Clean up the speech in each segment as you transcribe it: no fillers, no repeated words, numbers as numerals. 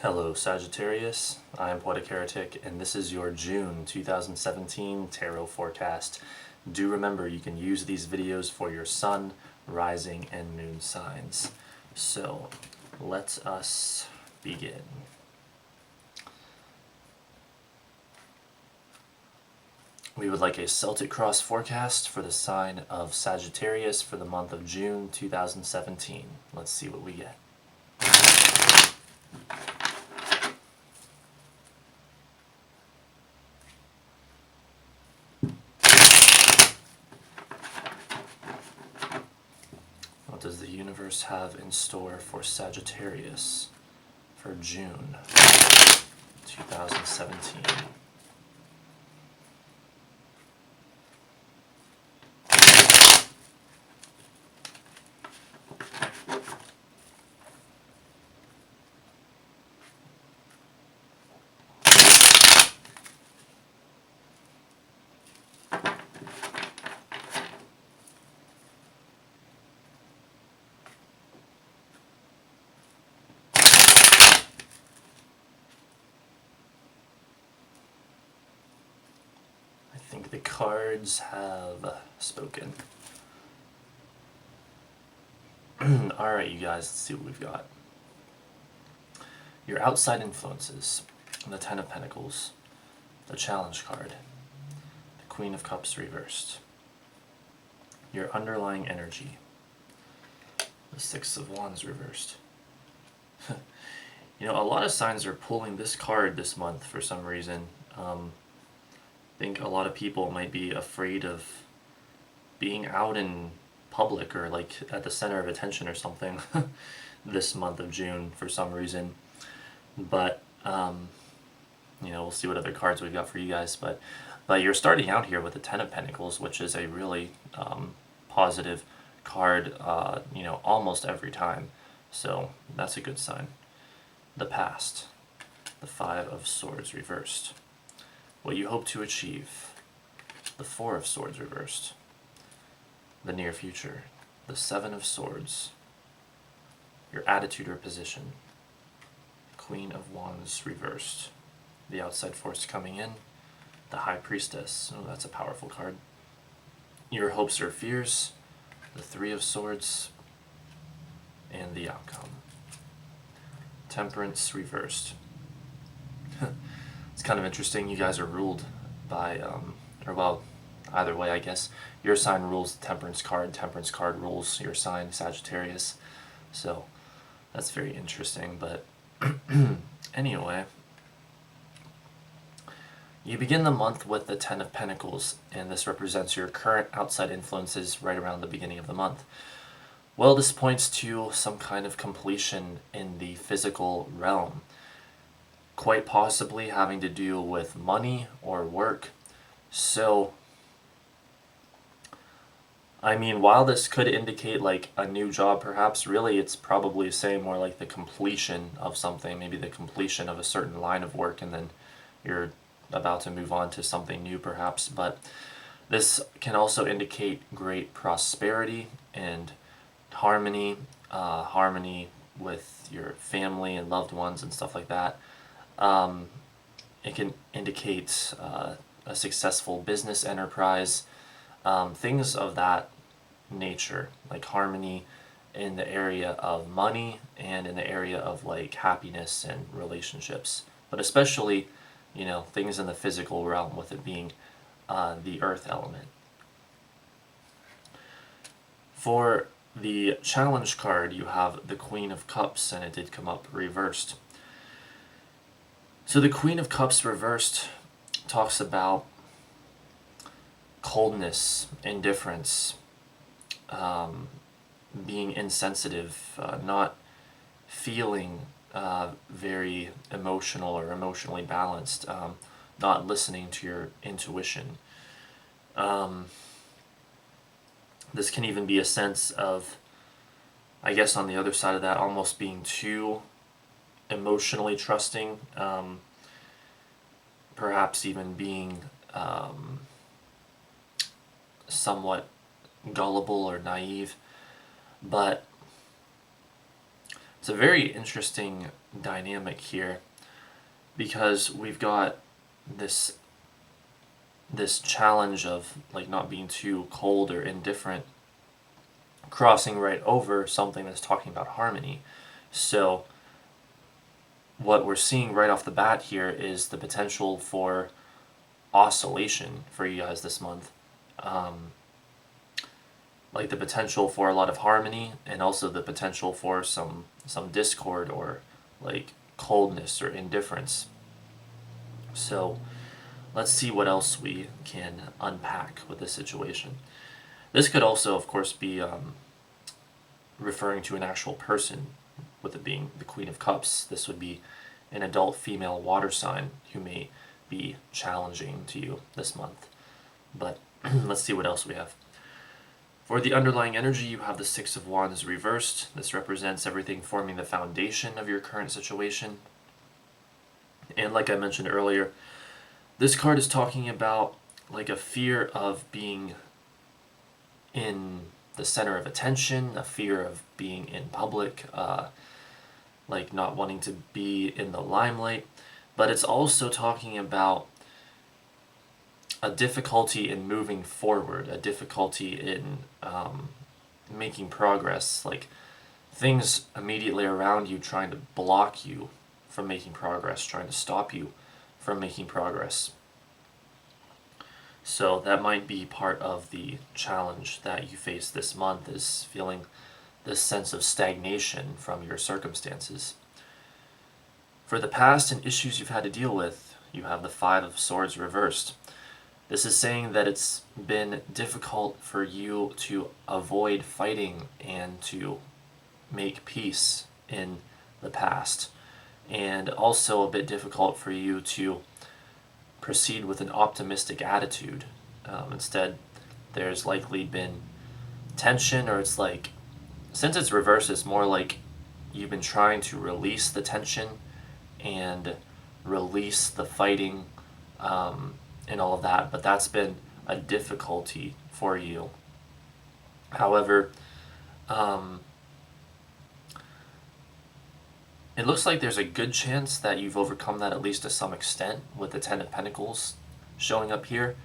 Hello Sagittarius, I am Poetic Heretic, and this is your June 2017 Tarot Forecast. Do remember you can use these videos for your sun, rising, and moon signs. So, let us begin. We would like a Celtic Cross forecast for the sign of Sagittarius for the month of June 2017. Let's see what we get. What does the universe have in store for Sagittarius for June 2017? I think the cards have spoken. Alright, you guys, let's see what we've got. Your outside influences, the Ten of Pentacles, the Challenge card, the Queen of Cups reversed, your underlying energy, the Six of Wands reversed. You know, a lot of signs are pulling this card this month for some reason. I think a lot of people might be afraid of being out in public or like at the center of attention or something this month of June for some reason. But you know, we'll see what other cards we've got for you guys. But you're starting out here with the Ten of Pentacles, which is a really positive card, you know, almost every time. So that's a good sign. The past, the Five of Swords reversed. What you hope to achieve, the Four of Swords reversed. The near future, the Seven of Swords. Your attitude or position, Queen of Wands reversed. The outside force coming in, the High Priestess. Oh, that's a powerful card. Your hopes or fears, the Three of Swords, and the outcome. Temperance reversed. It's kind of interesting. You guys are ruled by, or well, either way, I guess. Your sign rules the Temperance card. Temperance card rules your sign, Sagittarius. So that's very interesting. But anyway, you begin the month with the Ten of Pentacles, and this represents your current outside influences right around the beginning of the month. Well, this points to some kind of completion in the physical realm, quite possibly having to do with money or work. So, I mean, while this could indicate like a new job perhaps, really it's probably saying more like the completion of something, maybe the completion of a certain line of work, and then you're about to move on to something new perhaps. But this can also indicate great prosperity and harmony, harmony with your family and loved ones and stuff like that. It can indicate a successful business enterprise, things of that nature, like harmony in the area of money and in the area of like happiness and relationships, but especially, you know, things in the physical realm, with it being the earth element. For the Challenge card, you have the Queen of Cups, and it did come up reversed. So the Queen of Cups reversed talks about coldness, indifference, being insensitive, not feeling very emotional or emotionally balanced, not listening to your intuition. This can even be a sense of, I guess on the other side of that, almost being too emotionally trusting, perhaps even being somewhat gullible or naive. But It's a very interesting dynamic here because we've got this challenge of like not being too cold or indifferent crossing right over something that's talking about harmony. So what we're seeing right off the bat here is the potential for oscillation for you guys this month. Like the potential for a lot of harmony and also the potential for some discord or like coldness or indifference. So let's see what else we can unpack with this situation. This could also, of course, be referring to an actual person, with it being the Queen of Cups. This would be an adult female water sign who may be challenging to you this month. But let's see what else we have. For the underlying energy, you have the Six of Wands reversed. This represents everything forming the foundation of your current situation. And like I mentioned earlier, this card is talking about like a fear of being in the center of attention, a fear of being in public, like not wanting to be in the limelight. But it's also talking about a difficulty in moving forward, a difficulty in making progress, like things immediately around you trying to block you from making progress, trying to stop you from making progress. So that might be part of the challenge that you face this month, is feeling this sense of stagnation from your circumstances. For the past and issues you've had to deal with, you have the Five of Swords reversed. This is saying that it's been difficult for you to avoid fighting and to make peace in the past, and also a bit difficult for you to proceed with an optimistic attitude. Instead, there's likely been tension, or it's like, since it's reversed, it's more like you've been trying to release the tension and release the fighting and all of that, but that's been a difficulty for you. However, it looks like there's a good chance that you've overcome that, at least to some extent, with the Ten of Pentacles showing up here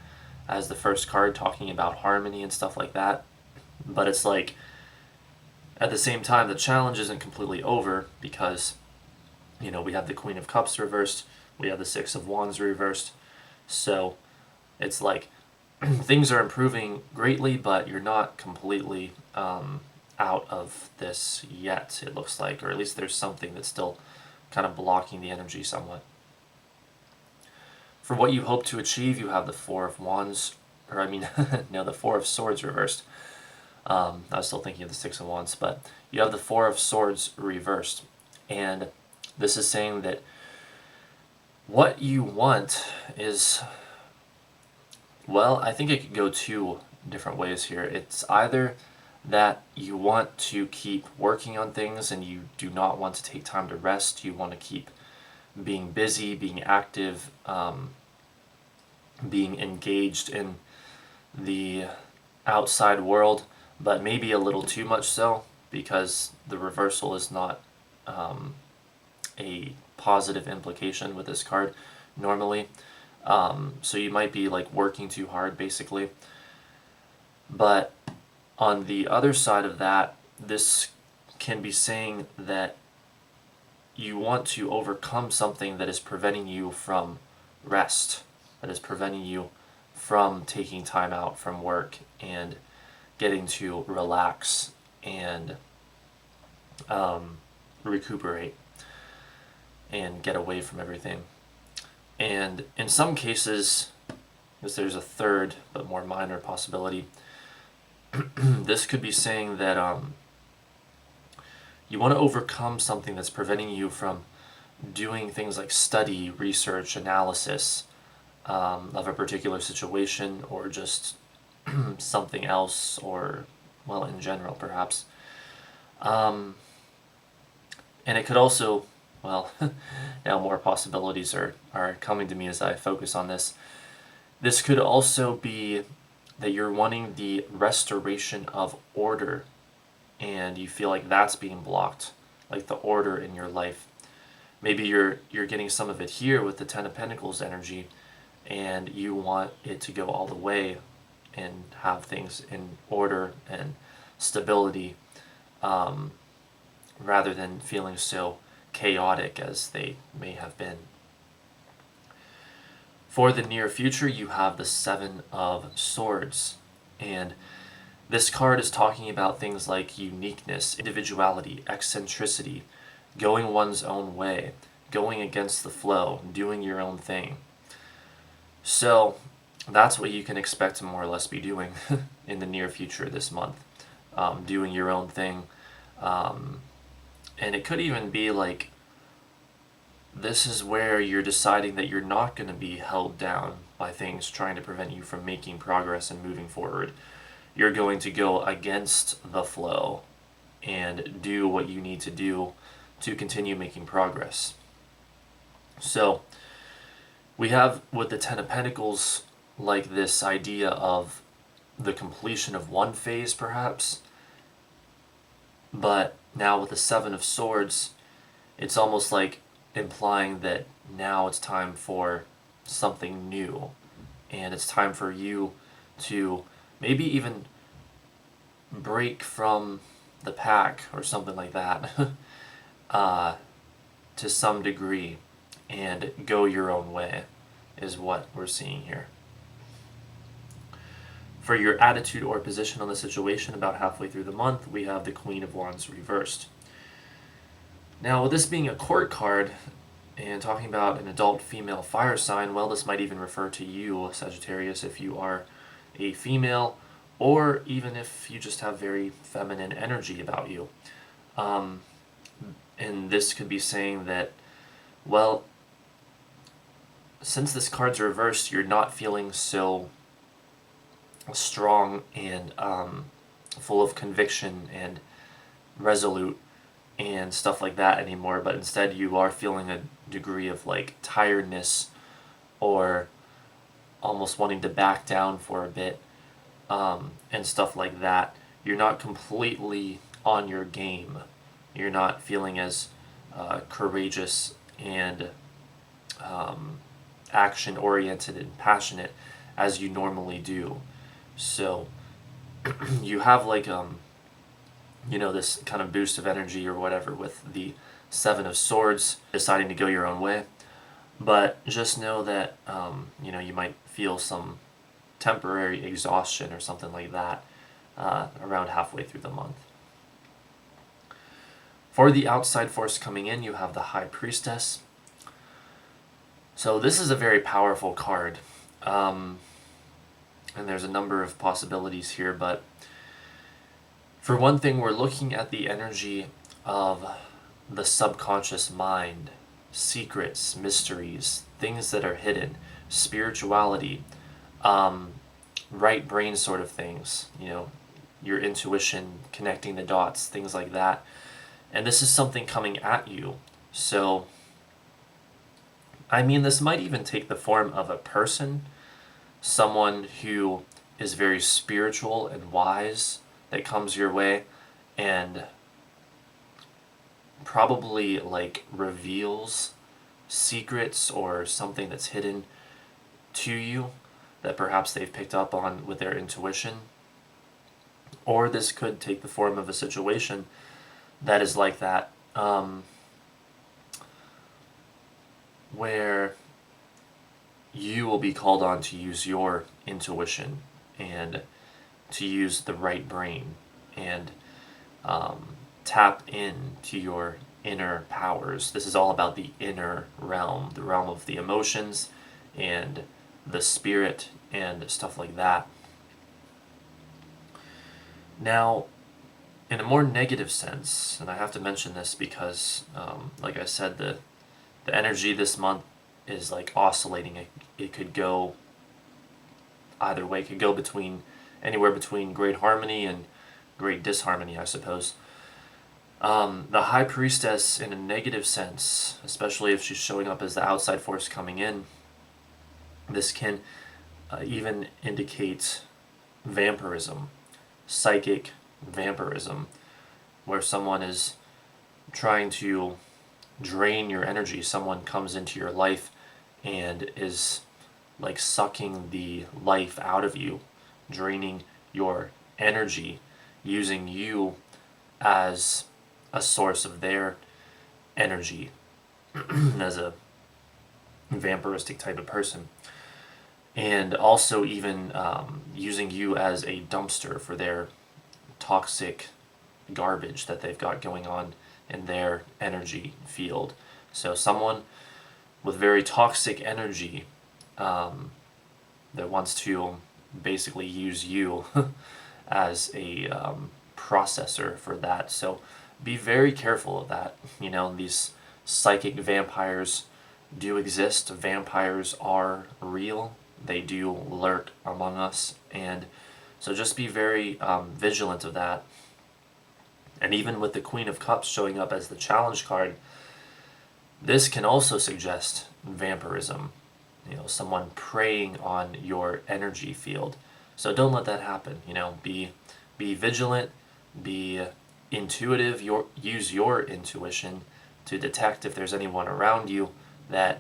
as the first card, talking about harmony and stuff like that. But it's like, at the same time, the challenge isn't completely over, because, you know, we have the Queen of Cups reversed, we have the Six of Wands reversed. So it's like things are improving greatly, but you're not completely out of this yet, it looks like, or at least there's something that's still kind of blocking the energy somewhat. For what you hope to achieve, you have the Four of Wands, or I mean, no, the Four of Swords reversed. I was still thinking of the Six of Wands, but you have the Four of Swords reversed. And this is saying that what you want is, well, I think it could go two different ways here. It's either that you want to keep working on things and you do not want to take time to rest. You want to keep being busy, being active, being engaged in the outside world, but maybe a little too much so, because the reversal is not a positive implication with this card normally. So you might be like working too hard, basically. But on the other side of that, this can be saying that you want to overcome something that is preventing you from rest, that is preventing you from taking time out from work and getting to relax and recuperate and get away from everything. And in some cases, because there's a third but more minor possibility, this could be saying that you want to overcome something that's preventing you from doing things like study, research, analysis of a particular situation, or just something else, or, well, in general, perhaps. And it could also, well, now more possibilities are coming to me as I focus on this. This could also be that you're wanting the restoration of order, and you feel like that's being blocked like the order in your life. Maybe you're getting some of it here with the Ten of Pentacles energy, and you want it to go all the way and have things in order and stability, rather than feeling so chaotic as they may have been. For the near future, you have the Seven of Swords, and this card is talking about things like uniqueness, individuality, eccentricity, going one's own way, going against the flow, doing your own thing. So that's what you can expect to more or less be doing in the near future this month. Doing your own thing. And it could even be like, this is where you're deciding that you're not going to be held down by things trying to prevent you from making progress and moving forward. You're going to go against the flow and do what you need to do to continue making progress. So we have with the Ten of Pentacles like this idea of the completion of one phase perhaps, but now with the Seven of Swords, it's almost like implying that now it's time for something new, and it's time for you to maybe even break from the pack or something like that, to some degree, and go your own way, is what we're seeing here. For your attitude or position on the situation about halfway through the month, we have the Queen of Wands reversed. Now, with this being a court card and talking about an adult female fire sign, well, this might even refer to you, Sagittarius, if you are a female, or even if you just have very feminine energy about you. And this could be saying that, well, since this card's reversed, you're not feeling so strong and full of conviction and resolute and stuff like that anymore, but instead you are feeling a degree of like tiredness or almost wanting to back down for a bit, and stuff like that. You're not completely on your game. You're not feeling as courageous and action oriented and passionate as you normally do. So you have like this kind of boost of energy or whatever with the Seven of Swords, deciding to go your own way. But just know that you might feel some temporary exhaustion or something like that around halfway through the month. For the outside force coming in, you have the High Priestess. So this is a very powerful card. And there's a number of possibilities here, but for one thing, we're looking at the energy of the subconscious mind, secrets, mysteries, things that are hidden, spirituality, right brain sort of things, your intuition, connecting the dots, things like that. And this is something coming at you. So, this might even take the form of a person, someone who is very spiritual and wise that comes your way and probably like reveals secrets or something that's hidden to you that perhaps they've picked up on with their intuition. Or this could take the form of a situation that is like that, where you will be called on to use your intuition and to use the right brain and tap into your inner powers. This is all about the inner realm, the realm of the emotions and the spirit and stuff like that. Now, in a more negative sense, and I have to mention this because, like I said, the energy this month is like oscillating. It could go either way. It could go anywhere between great harmony and great disharmony, I suppose. The High Priestess, in a negative sense, especially if she's showing up as the outside force coming in, this can even indicate vampirism, psychic vampirism, where someone is trying to drain your energy. Someone comes into your life and is like sucking the life out of you, draining your energy, using you as a source of their energy as a vampiristic type of person. And also, even using you as a dumpster for their toxic garbage that they've got going on in their energy field. So, someone with very toxic energy that wants to basically use you as a processor for that. So, be very careful of that. You know, these psychic vampires do exist. Vampires are real. They do lurk among us, and so just be very vigilant of that. And even with the Queen of Cups showing up as the challenge card, this can also suggest vampirism. You know, someone preying on your energy field. So don't let that happen. You know, be vigilant, be intuitive. Use your intuition to detect if there's anyone around you that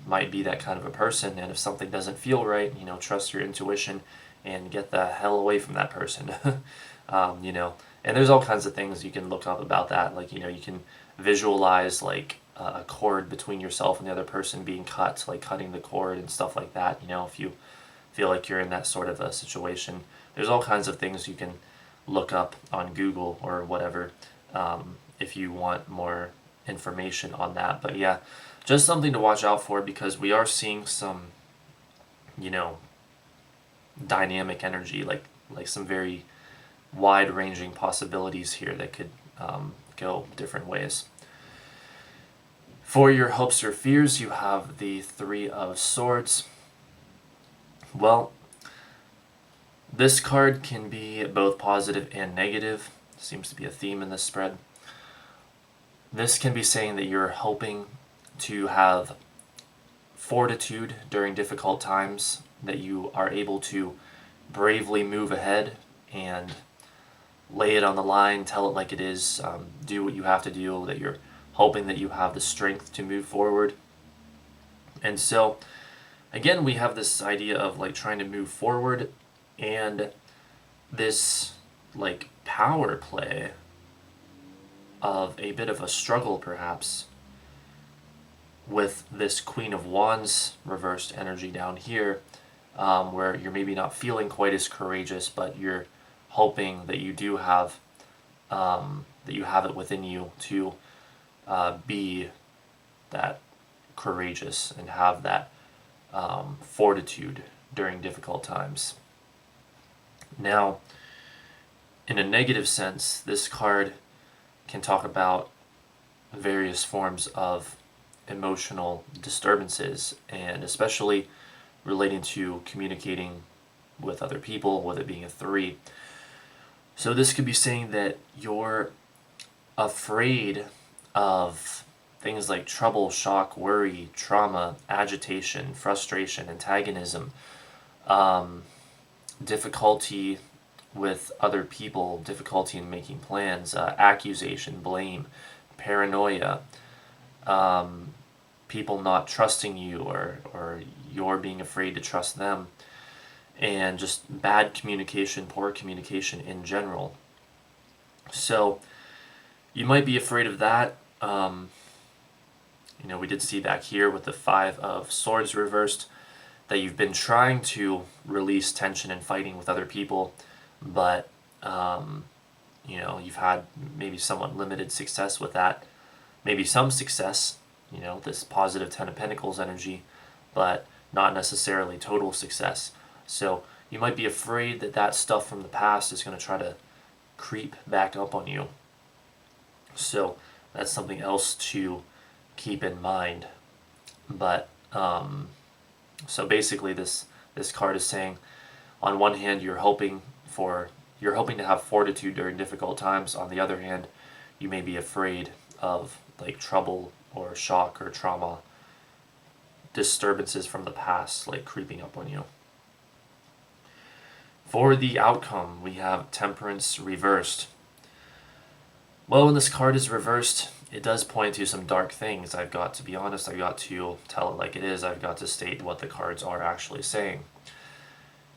might be that kind of a person. And if something doesn't feel right, you know, trust your intuition and get the hell away from that person. You know, and there's all kinds of things you can look up about that. Like, you know, you can visualize like a cord between yourself and the other person being cut, like cutting the cord and stuff like that. You know, if you feel like you're in that sort of a situation, there's all kinds of things you can look up on Google or whatever if you want more information on that. But yeah, just something to watch out for, because we are seeing some, you know, dynamic energy, like some very wide-ranging possibilities here that could go different ways. For your hopes or fears, you have the Three of Swords. Well, this card can be both positive and negative. Seems to be a theme in this spread. This can be saying that you're hoping to have fortitude during difficult times, that you are able to bravely move ahead and lay it on the line, tell it like it is, do what you have to do, that you're hoping that you have the strength to move forward. And so, again, we have this idea of like trying to move forward, and this like power play of a bit of a struggle perhaps with this Queen of Wands reversed energy down here, where you're maybe not feeling quite as courageous, but you're hoping that you do have it within you to be that courageous and have that fortitude during difficult times. Now, in a negative sense, this card can talk about various forms of emotional disturbances, and especially relating to communicating with other people, with it being a 3. So this could be saying that you're afraid of things like trouble, shock, worry, trauma, agitation, frustration, antagonism, difficulty with other people, difficulty in making plans, accusation, blame, paranoia, people not trusting you, or you're being afraid to trust them, and just bad communication, poor communication in general. So you might be afraid of that. You know, we did see back here with the Five of Swords reversed that you've been trying to release tension and fighting with other people, but you know, you've had maybe somewhat limited success with that. Maybe some success, you know, this positive Ten of Pentacles energy, but not necessarily total success. So you might be afraid that that stuff from the past is going to try to creep back up on you. So that's something else to keep in mind. But so basically this card is saying, on one hand, you're hoping to have fortitude during difficult times. On the other hand, you may be afraid of like trouble or shock or trauma, disturbances from the past like creeping up on you. For the outcome, we have Temperance reversed. Well, when this card is reversed, it does point to some dark things. I've got to be honest, I've got to tell it like it is, I've got to state what the cards are actually saying.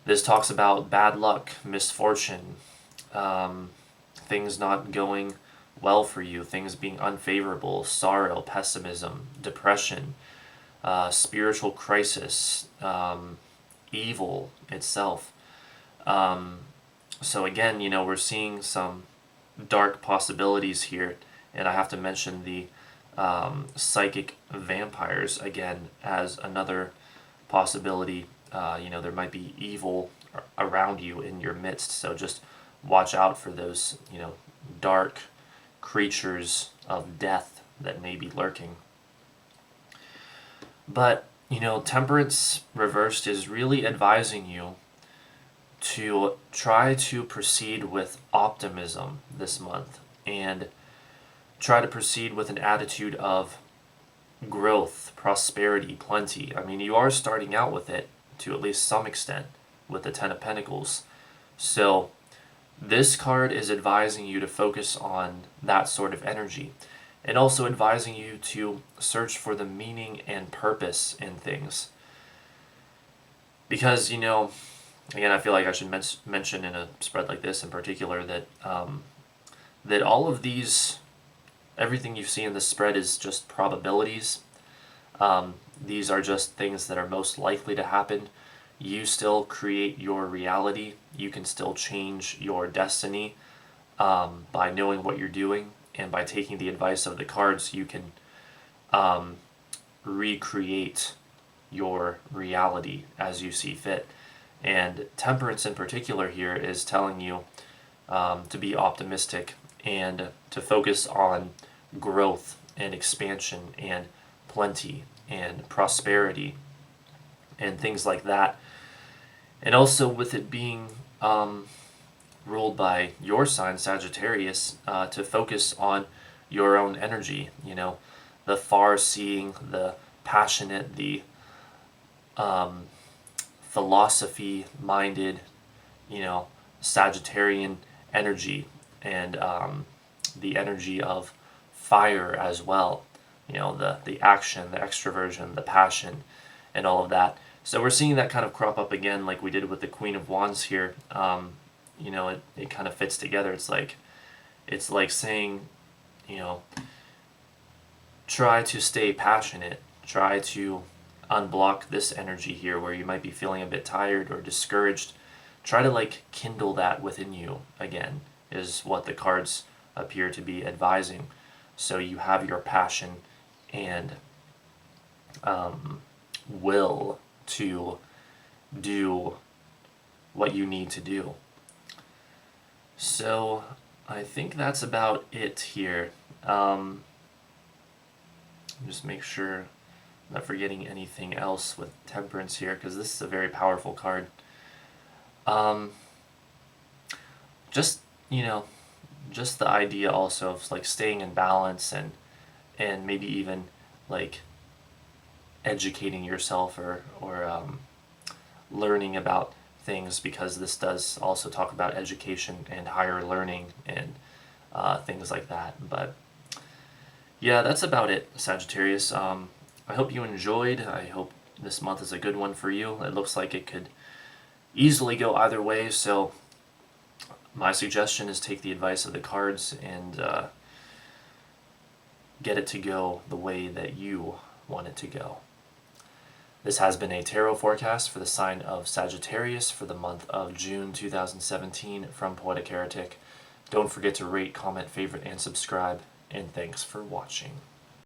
This talks about bad luck, misfortune, things not going well for you, things being unfavorable, sorrow, pessimism, depression, spiritual crisis, evil itself. So again, we're seeing some dark possibilities here, and I have to mention the psychic vampires again as another possibility. There might be evil around you in your midst, so just watch out for those, dark creatures of death that may be lurking. But, temperance reversed is really advising you to try to proceed with optimism this month and try to proceed with an attitude of growth, prosperity, plenty. I mean, you are starting out with it to at least some extent with the Ten of Pentacles. So this card is advising you to focus on that sort of energy, and also advising you to search for the meaning and purpose in things. Because, again, I feel like I should mention in a spread like this in particular that that all of these, everything you see in this spread is just probabilities. These are just things that are most likely to happen. You still create your reality. You can still change your destiny by knowing what you're doing, and by taking the advice of the cards, you can recreate your reality as you see fit. And temperance in particular here is telling you to be optimistic and to focus on growth and expansion and plenty and prosperity and things like that. And also with it being ruled by your sign, Sagittarius, to focus on your own energy, the far-seeing, the passionate, the philosophy-minded, Sagittarian energy, and the energy of fire as well, the action, the extroversion, the passion, and all of that. So we're seeing that kind of crop up again, like we did with the Queen of Wands here. It kind of fits together. It's like saying, try to stay passionate, try to unblock this energy here where you might be feeling a bit tired or discouraged. Try to kindle that within you again, is what the cards appear to be advising. So you have your passion and will to do what you need to do. So I think that's about it here. Just make sure I'm not forgetting anything else with temperance here, because this is a very powerful card. Just the idea also of staying in balance and maybe even educating yourself or learning about things, because this does also talk about education and higher learning and things like that. But yeah, that's about it, Sagittarius. I hope you enjoyed. I hope this month is a good one for you. It looks like it could easily go either way, so my suggestion is take the advice of the cards and get it to go the way that you want it to go. This has been a tarot forecast for the sign of Sagittarius for the month of June 2017 from Poetic Heretic. Don't forget to rate, comment, favorite, and subscribe, and thanks for watching.